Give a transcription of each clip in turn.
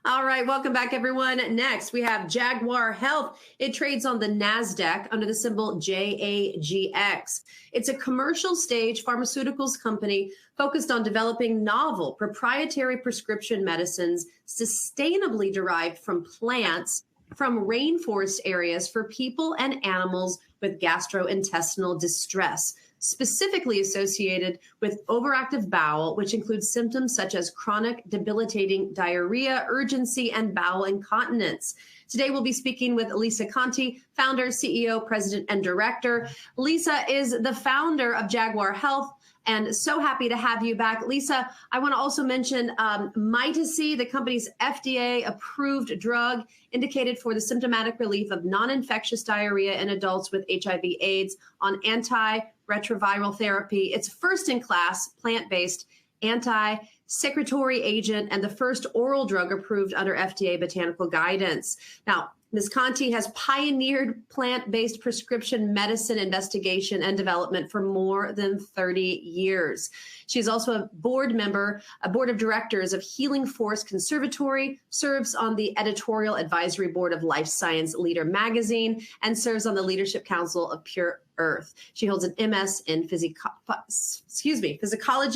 All right, welcome back, everyone. Next, we have Jaguar Health. It trades on the NASDAQ under the symbol JAGX. It's a commercial stage pharmaceuticals company focused on developing novel proprietary prescription medicines sustainably derived from plants from rainforest areas for people and animals with gastrointestinal distress, specifically associated with overactive bowel, which includes symptoms such as chronic debilitating diarrhea, urgency, and bowel incontinence. Today, we'll be speaking with Lisa Conte, founder, CEO, president, and director. Lisa is the founder of Jaguar Health, and so happy to have you back. Lisa, I want to also mention Mytesi, the company's FDA-approved drug indicated for the symptomatic relief of non-infectious diarrhea in adults with HIV/AIDS on antiretroviral therapy. It's first-in-class, plant-based anti-secretory agent and the first oral drug approved under FDA botanical guidance. Now, Ms. Conte has pioneered plant-based prescription medicine investigation and development for more than 30 years. She's also a board member, a board of directors of Healing Force Conservatory, serves on the editorial advisory board of Life Science Leader magazine, and serves on the leadership council of Pure Earth. She holds an MS in physiology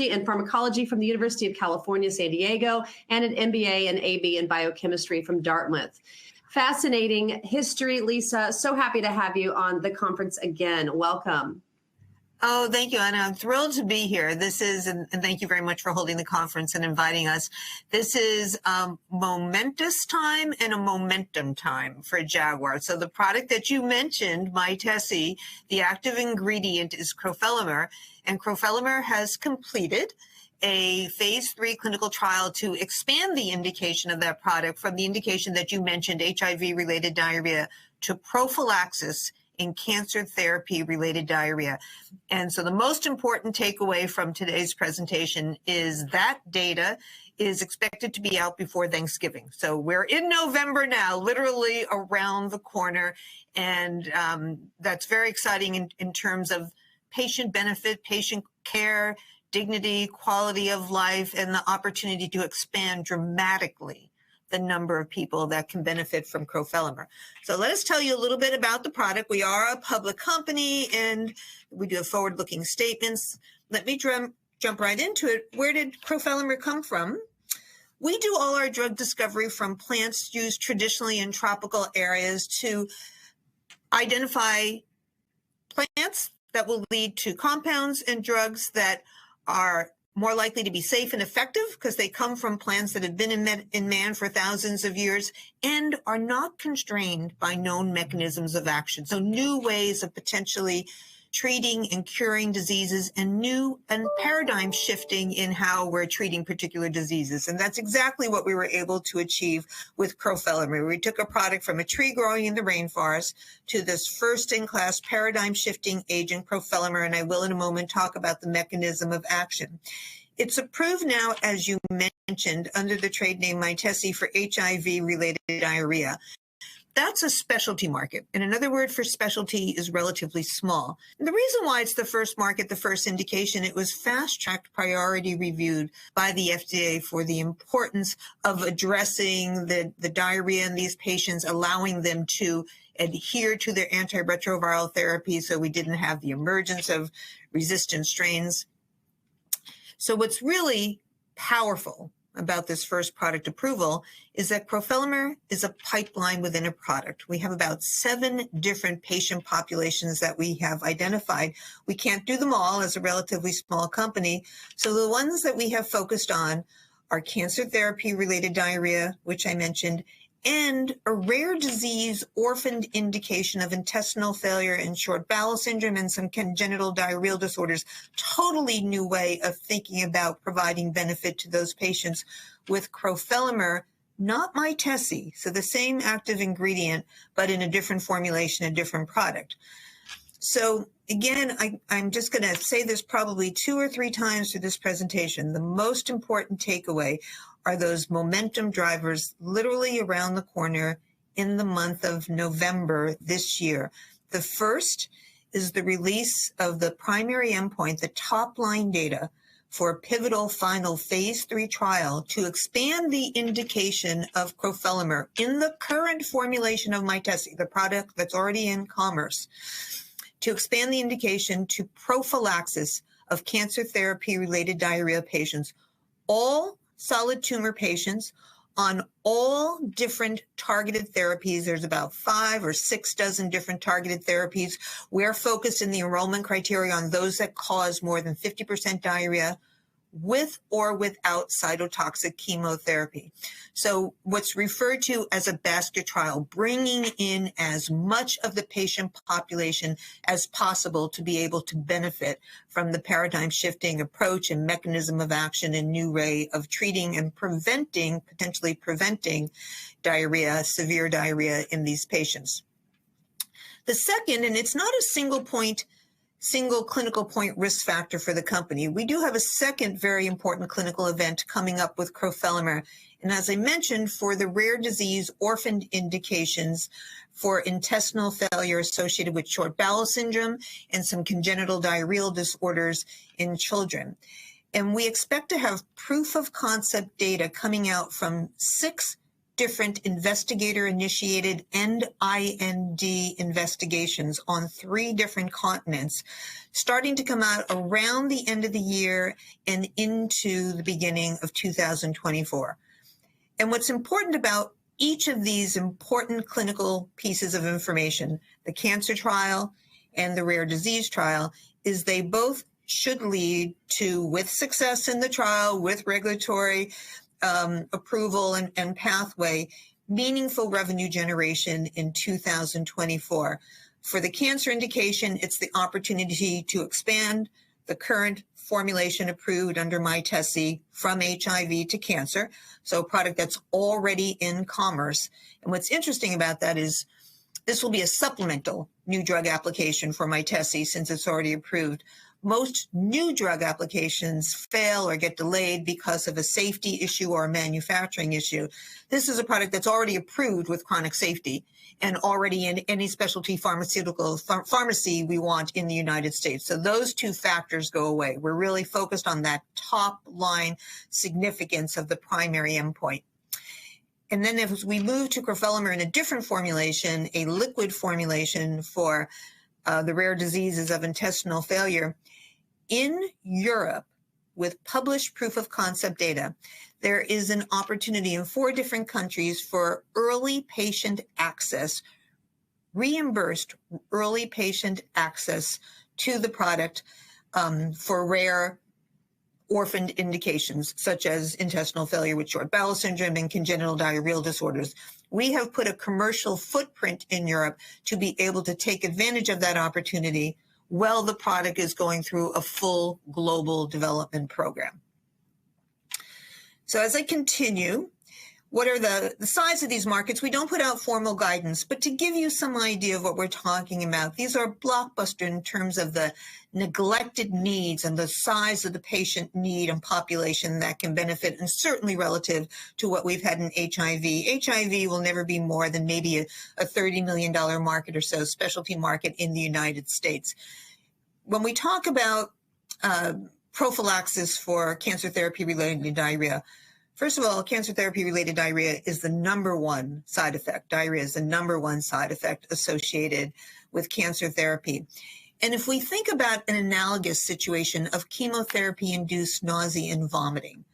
and pharmacology from the University of California, San Diego, and an MBA and AB in biochemistry from Dartmouth. Fascinating history, Lisa. So happy to have you on the conference again. Welcome. Oh, thank you, Anna. I'm thrilled to be here. This is, and thank you very much for holding the conference and inviting us. This is a momentous time and a momentum time for Jaguar. So the product that you mentioned, Mytesi, the active ingredient is crofelemer, and crofelemer has completed a phase 3 clinical trial to expand the indication of that product from the indication that you mentioned, HIV-related diarrhea, to prophylaxis in cancer therapy-related diarrhea. And so the most important takeaway from today's presentation is that data is expected to be out before Thanksgiving. So we're in November now, literally around the corner, and that's very exciting in terms of patient benefit, patient care, dignity, quality of life, and the opportunity to expand dramatically the number of people that can benefit from crofelemer. So let us tell you a little bit about the product. We are a public company and we do forward-looking statements. Let me jump right into it. Where did crofelemer come from? We do all our drug discovery from plants used traditionally in tropical areas to identify plants that will lead to compounds and drugs that are more likely to be safe and effective because they come from plants that have been in man for thousands of years and are not constrained by known mechanisms of action. So new ways of potentially treating and curing diseases and new and paradigm shifting in how we're treating particular diseases. And that's exactly what we were able to achieve with crofelemer. We took a product from a tree growing in the rainforest to this first-in-class paradigm shifting agent, crofelemer, and I will in a moment talk about the mechanism of action. It's approved now, as you mentioned, under the trade name Mytesi for HIV-related diarrhea. That's a specialty market. And another word for specialty is relatively small. And the reason why it's the first market, the first indication, it was fast-tracked priority reviewed by the FDA for the importance of addressing the diarrhea in these patients, allowing them to adhere to their antiretroviral therapy so we didn't have the emergence of resistant strains. So what's really powerful about this first product approval is that crofelemer is a pipeline within a product. We have about 7 different patient populations that we have identified. We can't do them all as a relatively small company. So the ones that we have focused on are cancer therapy-related diarrhea, which I mentioned, and a rare disease orphaned indication of intestinal failure and short bowel syndrome and some congenital diarrheal disorders. Totally new way of thinking about providing benefit to those patients with crofelemer, not Mytesi, so the same active ingredient, but in a different formulation, a different product. So again, I'm just going to say this probably 2 or 3 times through this presentation. The most important takeaway are those momentum drivers literally around the corner in the month of November this year. The first is the release of the primary endpoint, the top line data for a pivotal final phase 3 trial to expand the indication of crofelemer in the current formulation of Mytesi, the product that's already in commerce, to expand the indication to prophylaxis of cancer therapy-related diarrhea patients, all solid tumor patients on all different targeted therapies. There's about 5 or 6 dozen different targeted therapies. We're focused in the enrollment criteria on those that cause more than 50% diarrhea with or without cytotoxic chemotherapy. So what's referred to as a basket trial, bringing in as much of the patient population as possible to be able to benefit from the paradigm shifting approach and mechanism of action and new way of treating and preventing, potentially preventing diarrhea, severe diarrhea in these patients. The second, and it's not a single clinical point risk factor for the company. We do have a second very important clinical event coming up with crofelemer. And as I mentioned, for the rare disease orphaned indications for intestinal failure associated with short bowel syndrome and some congenital diarrheal disorders in children. And we expect to have proof of concept data coming out from 6 different investigator-initiated and IND investigations on 3 different continents, starting to come out around the end of the year and into the beginning of 2024. And what's important about each of these important clinical pieces of information, the cancer trial and the rare disease trial, is they both should lead to, with success in the trial, with regulatory approval and pathway, meaningful revenue generation in 2024. For the cancer indication, it's the opportunity to expand the current formulation approved under Mytesi from HIV to cancer, so a product that's already in commerce. And what's interesting about that is this will be a supplemental new drug application for Mytesi since it's already approved. Most new drug applications fail or get delayed because of a safety issue or a manufacturing issue. This is a product that's already approved with chronic safety and already in any specialty pharmaceutical pharmacy we want in the United States. So those 2 factors go away. We're really focused on that top line significance of the primary endpoint. And then if we move to crofelemer in a different formulation, a liquid formulation for the rare diseases of intestinal failure, in Europe, with published proof of concept data, there is an opportunity in 4 different countries for early patient access, reimbursed early patient access to the product for rare orphaned indications, such as intestinal failure with short bowel syndrome and congenital diarrheal disorders. We have put a commercial footprint in Europe to be able to take advantage of that opportunity while the product is going through a full global development program. So as I continue, what are the size of these markets? We don't put out formal guidance, but to give you some idea of what we're talking about, these are blockbuster in terms of the neglected needs and the size of the patient need and population that can benefit, and certainly relative to what we've had in HIV. HIV will never be more than maybe a $30 million market or so, specialty market in the United States. When we talk about prophylaxis for cancer therapy-related diarrhea, first of all, cancer therapy-related diarrhea is the number 1 side effect. Diarrhea is the number 1 side effect associated with cancer therapy. And if we think about an analogous situation of chemotherapy-induced nausea and vomiting,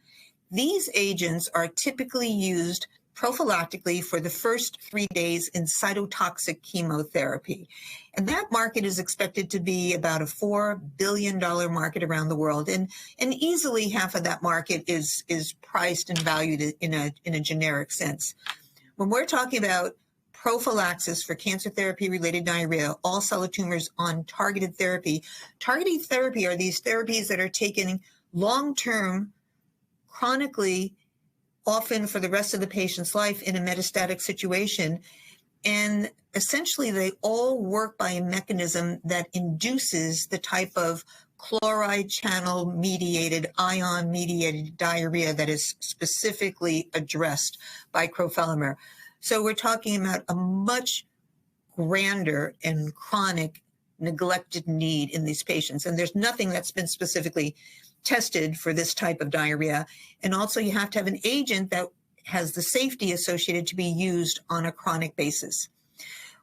these agents are typically used prophylactically for the first 3 days in cytotoxic chemotherapy. And that market is expected to be about a $4 billion market around the world. And easily half of that market is priced and valued in a generic sense. When we're talking about prophylaxis for cancer therapy-related diarrhea, all solid tumors on targeted therapy. Targeted therapy are these therapies that are taken long-term, chronically, often for the rest of the patient's life in a metastatic situation. And essentially, they all work by a mechanism that induces the type of chloride channel mediated, ion mediated diarrhea that is specifically addressed by crofelemer. So we're talking about a much grander and chronic neglected need in these patients. And there's nothing that's been specifically tested for this type of diarrhea. And also you have to have an agent that has the safety associated to be used on a chronic basis.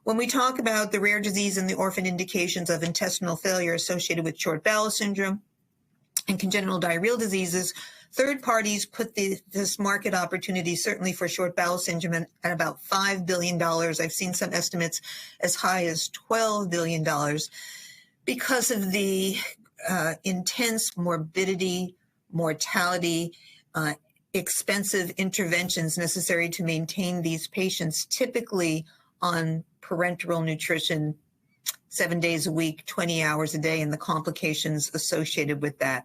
When we talk about the rare disease and the orphan indications of intestinal failure associated with short bowel syndrome and congenital diarrheal diseases, third parties put this market opportunity, certainly for short bowel syndrome, at about $5 billion. I've seen some estimates as high as $12 billion because of the intense morbidity, mortality, expensive interventions necessary to maintain these patients, typically on parenteral nutrition 7 days a week, 20 hours a day, and the complications associated with that.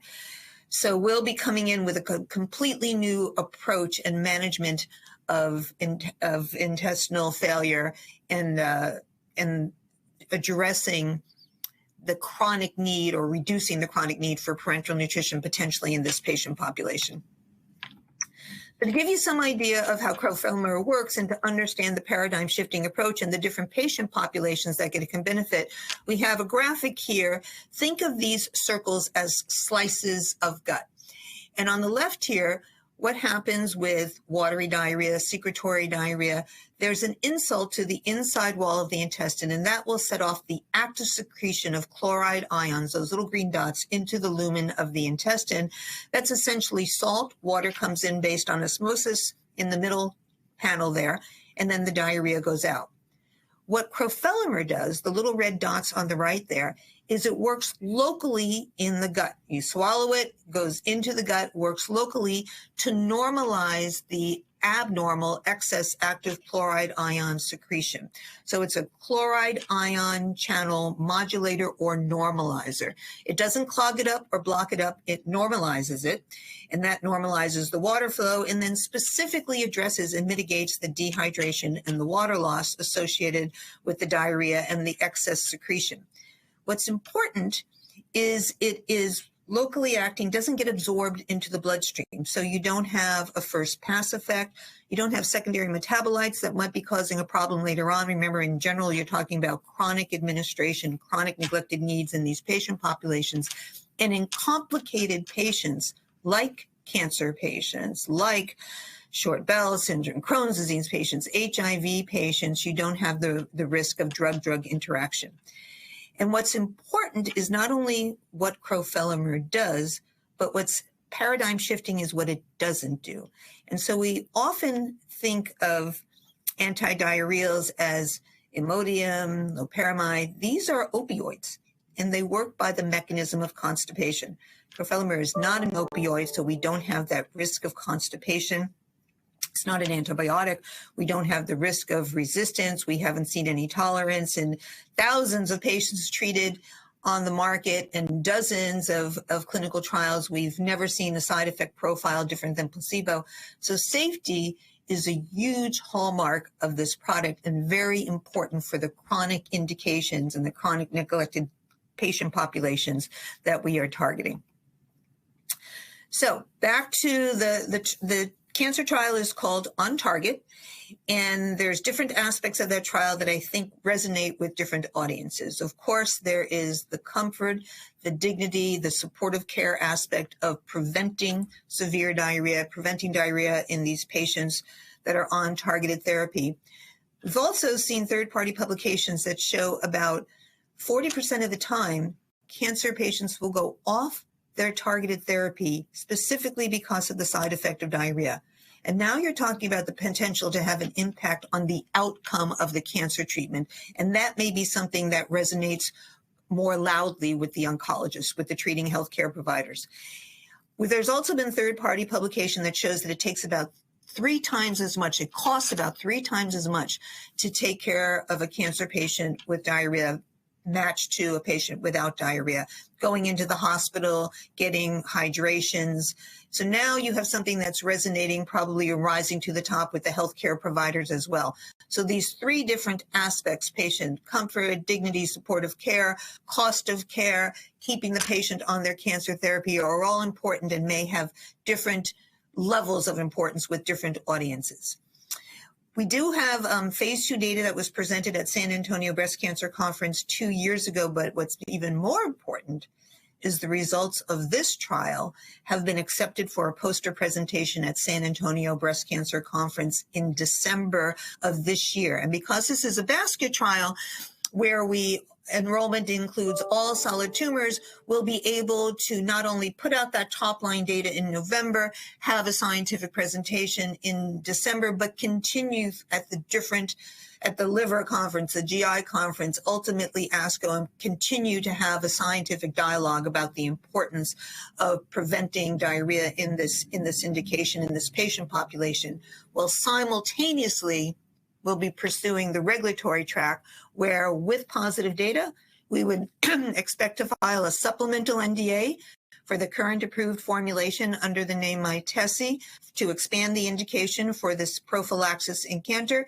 So we'll be coming in with a completely new approach and management of intestinal failure and addressing the chronic need or reducing the chronic need for parenteral nutrition potentially in this patient population. But to give you some idea of how crofelemer works and to understand the paradigm shifting approach and the different patient populations that can benefit, we have a graphic here. Think of these circles as slices of gut. And on the left here, what happens with watery diarrhea, secretory diarrhea? There's an insult to the inside wall of the intestine, and that will set off the active secretion of chloride ions, those little green dots, into the lumen of the intestine. That's essentially salt. Water comes in based on osmosis in the middle panel there, and then the diarrhea goes out. What crofelemer does, the little red dots on the right there, is it works locally in the gut. You swallow it, goes into the gut, works locally to normalize the abnormal excess active chloride ion secretion. So it's a chloride ion channel modulator or normalizer. It doesn't clog it up or block it up, it normalizes it, and that normalizes the water flow and then specifically addresses and mitigates the dehydration and the water loss associated with the diarrhea and the excess secretion. What's important is it is locally acting, doesn't get absorbed into the bloodstream. So you don't have a first pass effect. You don't have secondary metabolites that might be causing a problem later on. Remember, in general, you're talking about chronic administration, chronic neglected needs in these patient populations. And in complicated patients, like cancer patients, like short bowel syndrome, Crohn's disease patients, HIV patients, you don't have the risk of drug-drug interaction. And what's important is not only what crofelemer does, but what's paradigm shifting is what it doesn't do. And so we often think of antidiarrheals as Imodium, loperamide. These are opioids, and they work by the mechanism of constipation. Crofelemer is not an opioid, so we don't have that risk of constipation. It's not an antibiotic. We don't have the risk of resistance. We haven't seen any tolerance in thousands of patients treated on the market and dozens of clinical trials. We've never seen a side effect profile different than placebo. So safety is a huge hallmark of this product and very important for the chronic indications and the chronic neglected patient populations that we are targeting. So back to the cancer trial is called On Target, and there's different aspects of that trial that I think resonate with different audiences. Of course, there is the comfort, the dignity, the supportive care aspect of preventing severe diarrhea, preventing diarrhea in these patients that are on targeted therapy. We've also seen third-party publications that show about 40% of the time, cancer patients will go off their targeted therapy specifically because of the side effect of diarrhea. And now you're talking about the potential to have an impact on the outcome of the cancer treatment. And that may be something that resonates more loudly with the oncologists, with the treating healthcare providers. There's also been third-party publication that shows that it takes about 3 times as much, it costs about 3 times as much to take care of a cancer patient with diarrhea matched to a patient without diarrhea, going into the hospital, getting hydrations. So now you have something that's resonating, probably rising to the top with the healthcare providers as well. So these 3 different aspects, patient comfort, dignity, supportive care, cost of care, keeping the patient on their cancer therapy are all important and may have different levels of importance with different audiences. We do have phase 2 data that was presented at San Antonio Breast Cancer Conference 2 years ago, but what's even more important is the results of this trial have been accepted for a poster presentation at San Antonio Breast Cancer Conference in December of this year. And because this is a basket trial where enrollment includes all solid tumors, we'll be able to not only put out that top line data in November, have a scientific presentation in December, but continue at the liver conference, the GI conference, ultimately ASCO, and continue to have a scientific dialogue about the importance of preventing diarrhea in this indication, in this patient population, while simultaneously we'll be pursuing the regulatory track where, with positive data, we would expect to file a supplemental NDA for the current approved formulation under the name Mytesi to expand the indication for this prophylaxis in cancer,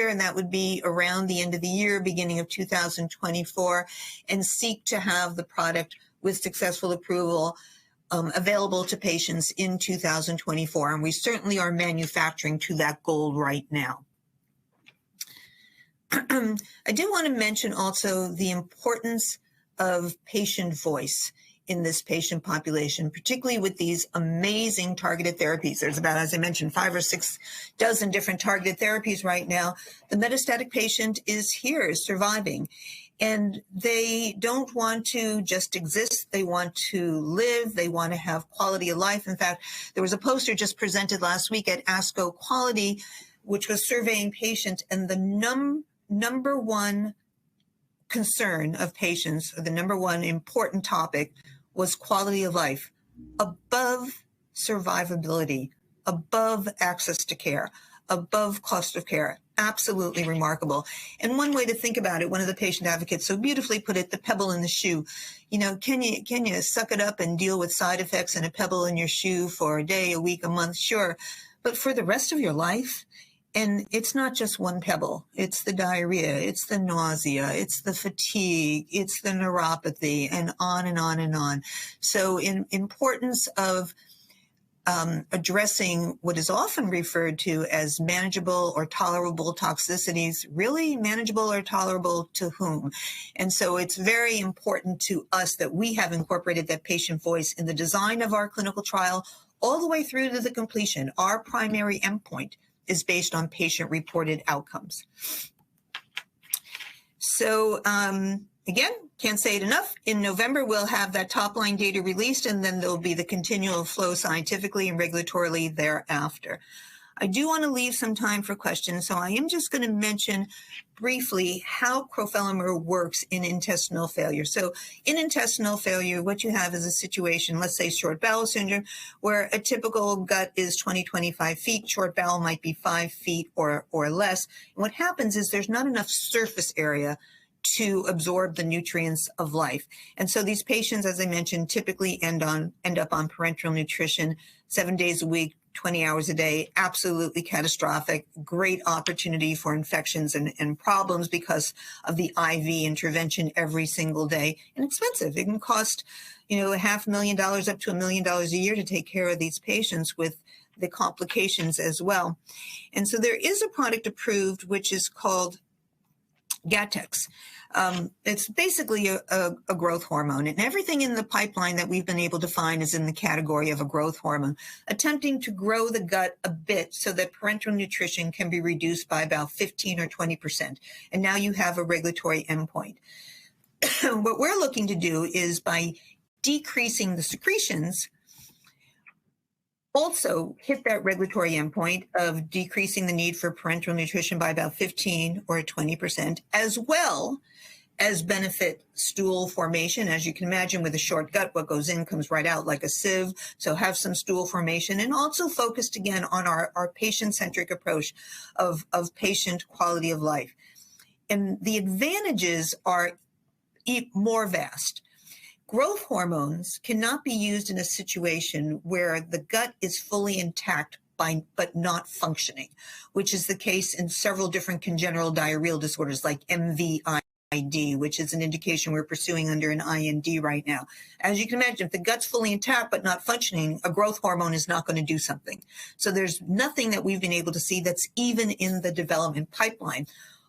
and that would be around the end of the year, beginning of 2024, and seek to have the product with successful approval available to patients in 2024. And we certainly are manufacturing to that goal right now. I do want to mention also the importance of patient voice in this patient population, particularly with these amazing targeted therapies. There's about, as I mentioned, 5 or 6 dozen different targeted therapies right now. The metastatic patient is surviving, and they don't want to just exist. They want to live. They want to have quality of life. In fact, there was a poster just presented last week at ASCO Quality, which was surveying patients, and the number one concern of patients, or the number one important topic, was quality of life, above survivability, above access to care, above cost of care. Absolutely remarkable. And one way to think about it, one of the patient advocates so beautifully put it, the pebble in the shoe. You know, can you suck it up and deal with side effects and a pebble in your shoe for a day, a week, a month? Sure. But for the rest of your life, and it's not just one pebble. It's the diarrhea, it's the nausea, it's the fatigue, it's the neuropathy, and on and on and on. So in importance of addressing what is often referred to as manageable or tolerable toxicities, really manageable or tolerable to whom? And so it's very important to us that we have incorporated that patient voice in the design of our clinical trial all the way through to the completion. Our primary endpoint is based on patient-reported outcomes. So again, can't say it enough. In November, we'll have that top-line data released, and then there'll be the continual flow scientifically and regulatorily thereafter. I do want to leave some time for questions, so I am just going to mention briefly how crofelemer works in intestinal failure. So in intestinal failure, what you have is a situation, let's say short bowel syndrome, where a typical gut is 20, 25 feet. Short bowel might be 5 feet or less. And what happens is there's not enough surface area to absorb the nutrients of life. And so these patients, as I mentioned, typically end up on parenteral nutrition 7 days a week, 20 hours a day. Absolutely catastrophic. Great opportunity for infections and problems because of the IV intervention every single day, and expensive. It can cost, $500,000 up to $1 million a year to take care of these patients with the complications as well. And so there is a product approved which is called JAGX. It's basically a growth hormone, and everything in the pipeline that we've been able to find is in the category of a growth hormone, attempting to grow the gut a bit so that parenteral nutrition can be reduced by about 15 or 20%. And now you have a regulatory endpoint. What we're looking to do is, by decreasing the secretions, also hit that regulatory endpoint of decreasing the need for parenteral nutrition by about 15 or 20%, as well as benefit stool formation. As you can imagine, with a short gut, what goes in comes right out like a sieve. So have some stool formation, and also focused again on our patient-centric approach of patient quality of life. And the advantages are more vast. Growth hormones cannot be used in a situation where the gut is fully intact but not functioning, which is the case in several different congenital diarrheal disorders like MVID, which is an indication we're pursuing under an IND right now. As you can imagine, if the gut's fully intact but not functioning, a growth hormone is not going to do something. So there's nothing that we've been able to see that's even in the development pipeline.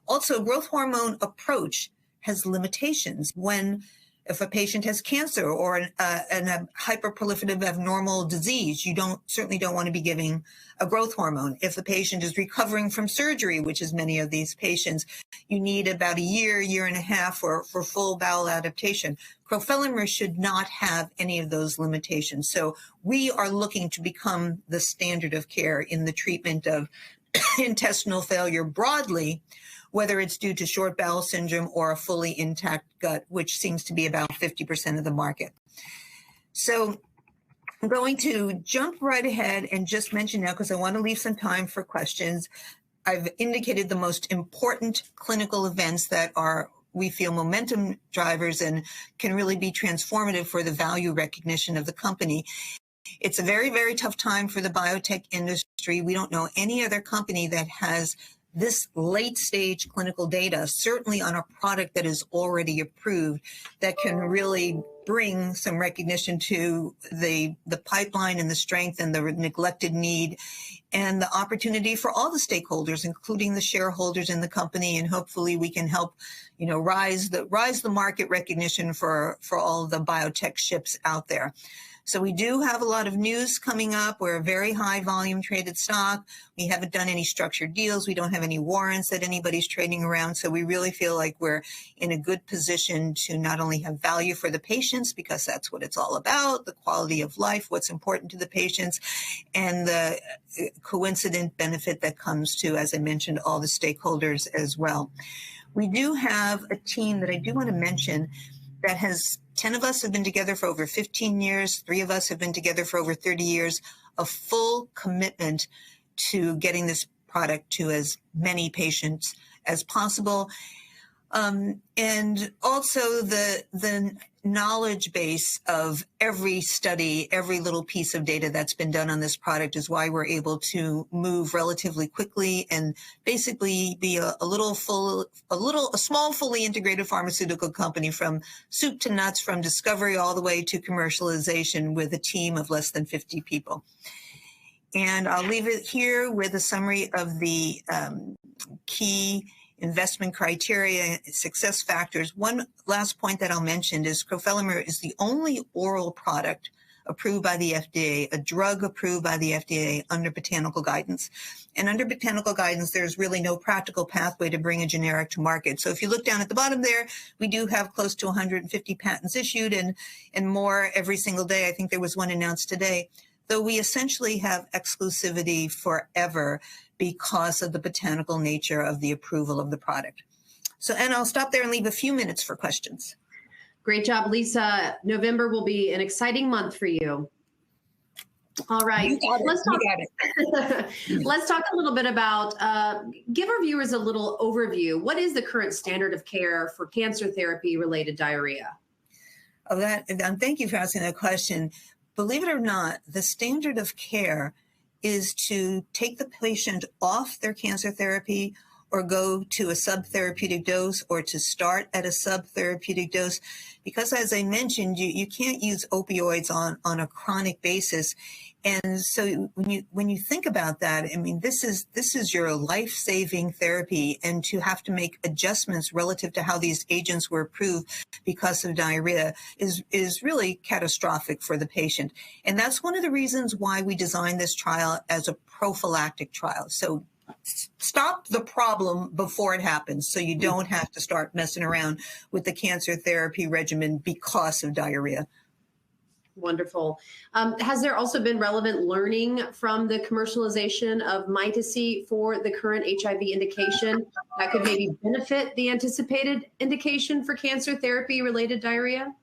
Also, growth hormone approach has limitations when If a patient has cancer or a hyperproliferative abnormal disease, you certainly don't want to be giving a growth hormone. If a patient is recovering from surgery, which is many of these patients, you need about a year and a half for full bowel adaptation. Crofelemer should not have any of those limitations. So we are looking to become the standard of care in the treatment of intestinal failure broadly, whether it's due to short bowel syndrome or a fully intact gut, which seems to be about 50% of the market. So I'm going to jump right ahead and just mention now, because I want to leave some time for questions. I've indicated the most important clinical events that are, we feel, momentum drivers and can really be transformative for the value recognition of the company. It's a very, very tough time for the biotech industry. We don't know any other company that has this late stage clinical data, certainly on a product that is already approved, that can really bring some recognition to the pipeline and the strength and the neglected need and the opportunity for all the stakeholders, including the shareholders in the company. And hopefully we can help, rise the market recognition for all of the biotech ships out there. So we do have a lot of news coming up. We're a very high volume traded stock. We haven't done any structured deals. We don't have any warrants that anybody's trading around. So we really feel like we're in a good position to not only have value for the patients, because that's what it's all about, the quality of life, what's important to the patients, and the coincident benefit that comes to, as I mentioned, all the stakeholders as well. We do have a team that I do want to mention that has 10 of us have been together for over 15 years. 3 of us have been together for over 30 years, a full commitment to getting this product to as many patients as possible. And also the knowledge base of every study, every little piece of data that's been done on this product is why we're able to move relatively quickly and basically be a small, fully integrated pharmaceutical company from soup to nuts, from discovery all the way to commercialization with a team of less than 50 people. And I'll leave it here with a summary of the key investment criteria, success factors. One last point that I'll mention is crofelemer is the only oral product approved by the FDA, a drug approved by the FDA under botanical guidance. And under botanical guidance, there's really no practical pathway to bring a generic to market. So if you look down at the bottom there, we do have close to 150 patents issued and more every single day. I think there was one announced today, though we essentially have exclusivity forever because of the botanical nature of the approval of the product. So, and I'll stop there and leave a few minutes for questions. Great job, Lisa. November will be an exciting month for you. All right. Let's talk a little bit about, give our viewers a little overview. What is the current standard of care for cancer therapy related diarrhea? Thank you for asking that question. Believe it or not, the standard of care is to take the patient off their cancer therapy or go to a subtherapeutic dose or to start at a subtherapeutic dose. Because as I mentioned, you can't use opioids on a chronic basis. And so when you think about that, I mean, this is your life-saving therapy, and to have to make adjustments relative to how these agents were approved because of diarrhea is really catastrophic for the patient. And that's one of the reasons why we designed this trial as a prophylactic trial. So stop the problem before it happens, so you don't have to start messing around with the cancer therapy regimen because of diarrhea. Wonderful. Has there also been relevant learning from the commercialization of Mytesi for the current HIV indication that could maybe benefit the anticipated indication for cancer therapy related diarrhea?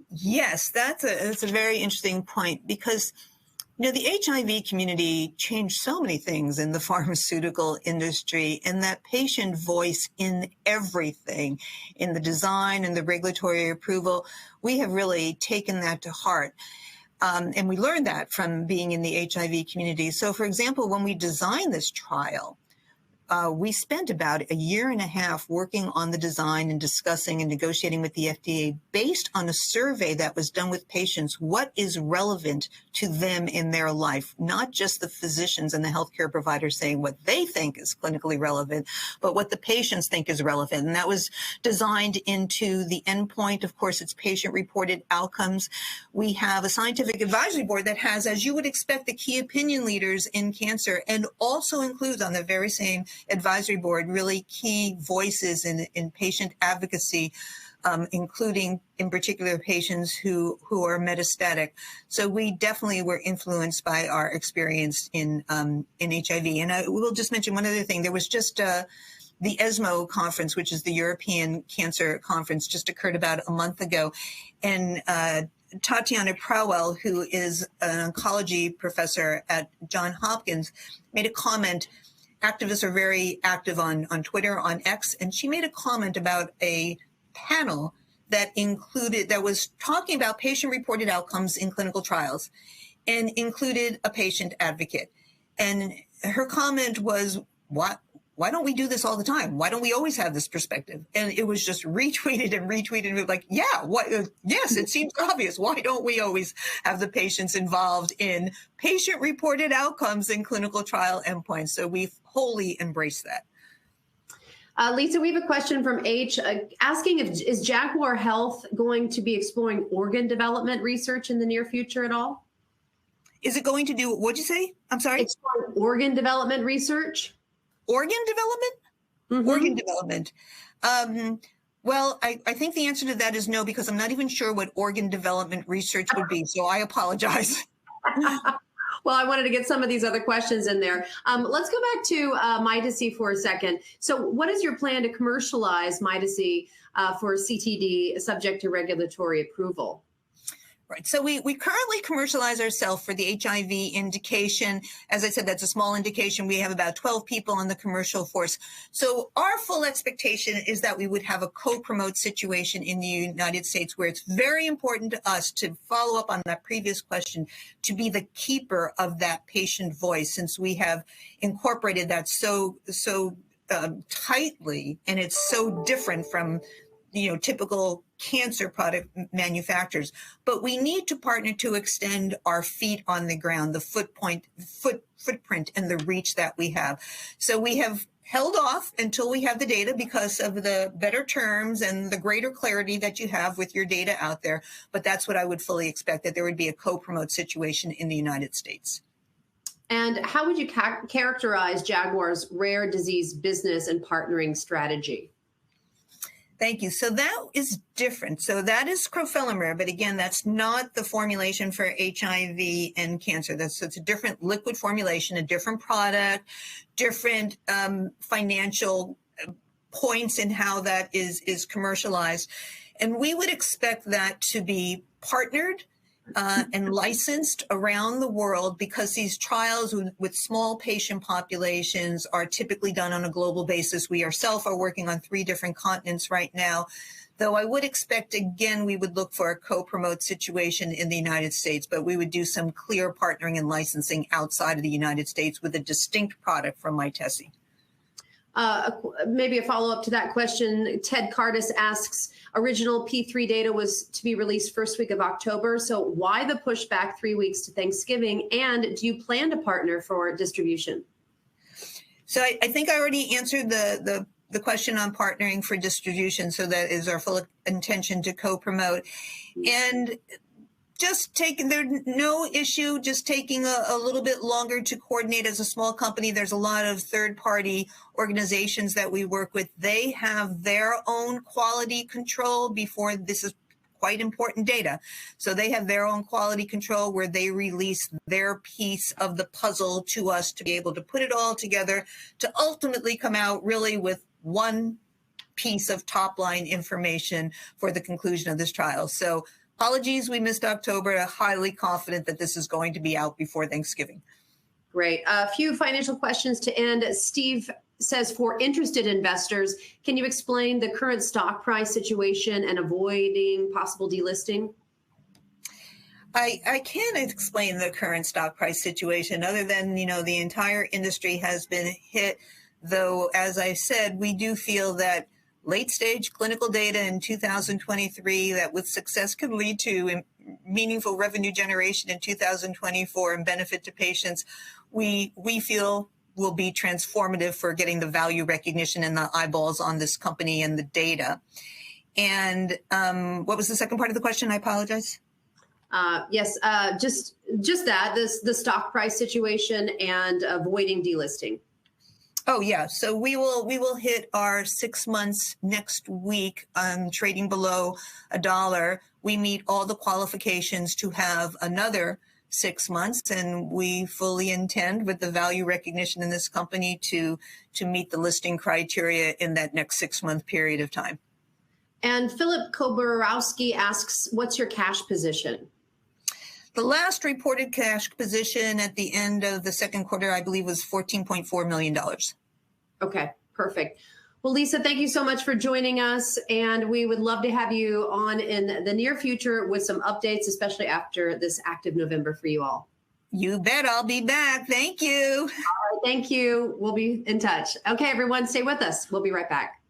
Yes, that's a very interesting point, because the HIV community changed so many things in the pharmaceutical industry, and that patient voice in everything, in the design and the regulatory approval, we have really taken that to heart. And we learned that from being in the HIV community. So, for example, when we designed this trial, we spent about a year and a half working on the design and discussing and negotiating with the FDA based on a survey that was done with patients. What is relevant to them in their life? Not just the physicians and the healthcare providers saying what they think is clinically relevant, but what the patients think is relevant. And that was designed into the endpoint. Of course, it's patient-reported outcomes. We have a scientific advisory board that has, as you would expect, the key opinion leaders in cancer, and also includes on the very same advisory board really key voices in patient advocacy, including in particular patients who are metastatic. So we definitely were influenced by our experience in HIV. And I will just mention one other thing. There was just the ESMO conference, which is the European Cancer Conference, just occurred about a month ago. And Tatiana Prowell, who is an oncology professor at Johns Hopkins, made a comment. Activists are very active on Twitter, on X, and she made a comment about a panel that was talking about patient-reported outcomes in clinical trials and included a patient advocate. And her comment was, why don't we do this all the time? Why don't we always have this perspective? And it was just retweeted and retweeted. And like, yes, it seems obvious. Why don't we always have the patients involved in patient-reported outcomes in clinical trial endpoints? So we've wholly embraced that. Lisa, we have a question from H asking is Jaguar Health going to be exploring organ development research in the near future at all? Is it going to do, what'd you say? I'm sorry? Exploring organ development research? Organ development? Mm-hmm. Organ development. Well, I think the answer to that is no, because I'm not even sure what organ development research would be. So I apologize. Well, I wanted to get some of these other questions in there. Let's go back to Mydacy for a second. So what is your plan to commercialize Mydacy for CTD subject to regulatory approval? Right. So we currently commercialize ourselves for the HIV indication. As I said, that's a small indication. We have about 12 people on the commercial force. So our full expectation is that we would have a co-promote situation in the United States, where it's very important to us to follow up on that previous question, to be the keeper of that patient voice, since we have incorporated that so tightly, and it's so different from typical cancer product manufacturers. But we need to partner to extend our feet on the ground, the footprint and the reach that we have. So we have held off until we have the data because of the better terms and the greater clarity that you have with your data out there. But that's what I would fully expect, that there would be a co-promote situation in the United States. And how would you characterize Jaguar's rare disease business and partnering strategy? Thank you. So that is different. So that is crofelemer, but again, that's not the formulation for HIV and cancer. It's a different liquid formulation, a different product, different financial points in how that is commercialized. And we would expect that to be partnered and licensed around the world, because these trials with small patient populations are typically done on a global basis. We ourselves are working on 3 different continents right now, though I would expect, again, we would look for a co-promote situation in the United States, but we would do some clear partnering and licensing outside of the United States with a distinct product from Mytesi. Maybe a follow-up to that question. Ted Cardis asks, original P3 data was to be released first week of October. So why the pushback 3 weeks to Thanksgiving? And do you plan to partner for distribution? So I think I already answered the question on partnering for distribution. So that is our full intention to co-promote. And there's no issue, just taking a little bit longer to coordinate. As a small company, there's a lot of third-party organizations that we work with. They have their own quality control before this is quite important data. So they have their own quality control where they release their piece of the puzzle to us to be able to put it all together to ultimately come out really with one piece of top-line information for the conclusion of this trial. So apologies, we missed October. Highly confident that this is going to be out before Thanksgiving. Great. A few financial questions to end. Steve says, for interested investors, can you explain the current stock price situation and avoiding possible delisting? I can't explain the current stock price situation other than, the entire industry has been hit though, as I said, we do feel that late-stage clinical data in 2023 that with success can lead to meaningful revenue generation in 2024 and benefit to patients, we feel will be transformative for getting the value recognition and the eyeballs on this company and the data. And what was the second part of the question? I apologize. Yes, just that, the stock price situation and avoiding delisting. Oh yeah, so we will hit our 6 months next week, trading below $1. We meet all the qualifications to have another 6 months, and we fully intend, with the value recognition in this company, to meet the listing criteria in that next 6-month period of time. And Philip Koborowski asks, what's your cash position? The last reported cash position at the end of the second quarter, I believe, was $14.4 million. Okay, perfect. Well, Lisa, thank you so much for joining us. And we would love to have you on in the near future with some updates, especially after this active November for you all. You bet. I'll be back. Thank you. All right, thank you. We'll be in touch. Okay, everyone, stay with us. We'll be right back.